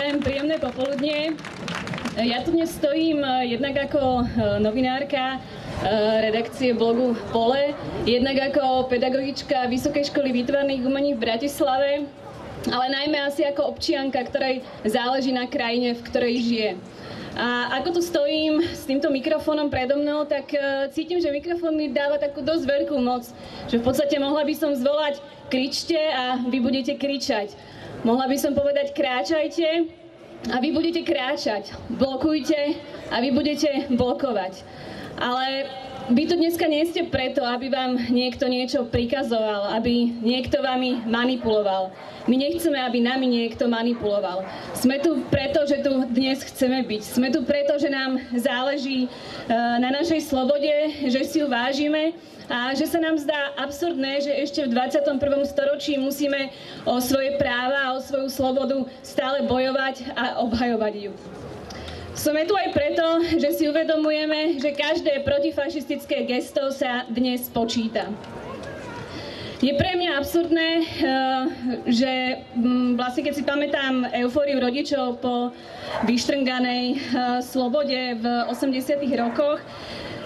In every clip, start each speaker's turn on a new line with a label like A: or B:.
A: Prajem príjemné popoludnie. Ja tu dnes stojím jednak ako novinárka redakcie blogu Pole, jednak ako pedagogička Vysokej školy výtvarných umení v Bratislave, ale najmä asi ako občianka, ktorej záleží na krajine, v ktorej žije. A ako tu stojím s týmto mikrofónom predo mnou, tak cítim, že mikrofón mi dáva takú dosť veľkú moc. Že v podstate mohla by som zvolať kričte a vy budete kričať. Mohla by som povedať kráčajte a vy budete kráčať. Blokujte a vy budete blokovať. Ale vy tu dneska nie ste preto, aby vám niekto niečo prikazoval, aby niekto vami manipuloval. My nechceme, aby nami niekto manipuloval. Sme tu preto, že tu dnes chceme byť. Sme tu preto, že nám záleží na našej slobode, že si ju vážime a že sa nám zdá absurdné, že ešte v 21. storočí musíme o svoje práva a o svoju slobodu stále bojovať a obhajovať ju. Sme tu aj preto, že si uvedomujeme, že každé protifašistické gesto sa dnes počíta. Je pre mňa absurdné, že vlastne keď si pamätám eufóriu rodičov po vyštrnganej slobode v 80. rokoch,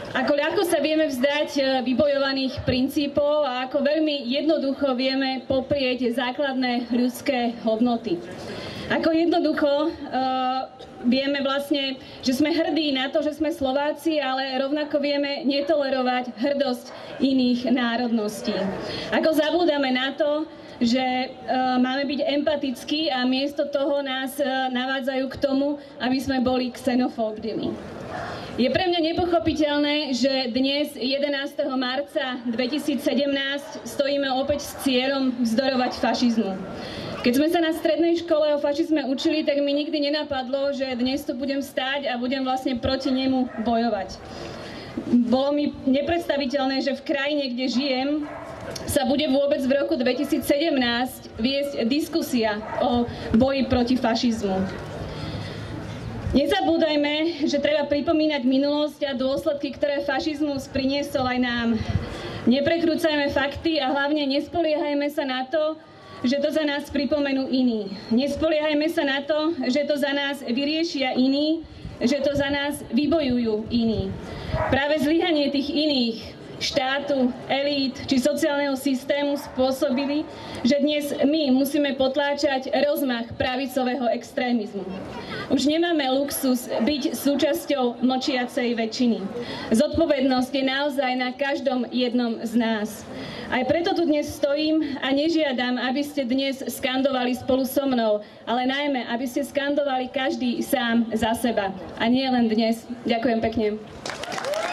A: ako ľahko sa vieme vzdať vybojovaných princípov a ako veľmi jednoducho vieme poprieť základné ľudské hodnoty. Ako jednoducho vieme vlastne, že sme hrdí na to, že sme Slováci, ale rovnako vieme netolerovať hrdosť iných národností. Ako zabúdame na to, že máme byť empatickí a miesto toho nás navádzajú k tomu, aby sme boli xenofóbni. Je pre mňa nepochopiteľné, že dnes, 11. marca 2017, stojíme opäť s cieľom vzdorovať fašizmu. Keď sme sa na strednej škole o fašizme učili, tak mi nikdy nenapadlo, že dnes tu budem stáť a budem vlastne proti nemu bojovať. Bolo mi nepredstaviteľné, že v krajine, kde žijem, sa bude vôbec v roku 2017 viesť diskusia o boji proti fašizmu. Nezabúdajme, že treba pripomínať minulosť a dôsledky, ktoré fašizmus priniesol aj nám. Neprekrúcajme fakty a hlavne nespoliehajme sa na to, že to za nás pripomenú iní. Nespoliehajme sa na to, že to za nás vyriešia iní, že to za nás vybojujú iní. Práve zlyhanie tých iných, štátu, elít či sociálneho systému spôsobili, že dnes my musíme potláčať rozmach pravicového extrémizmu. Už nemáme luxus byť súčasťou mlčiacej väčšiny. Zodpovednosť je naozaj na každom jednom z nás. Aj preto tu dnes stojím a nežiadam, aby ste dnes skandovali spolu so mnou, ale najmä, aby ste skandovali každý sám za seba. A nie len dnes. Ďakujem pekne.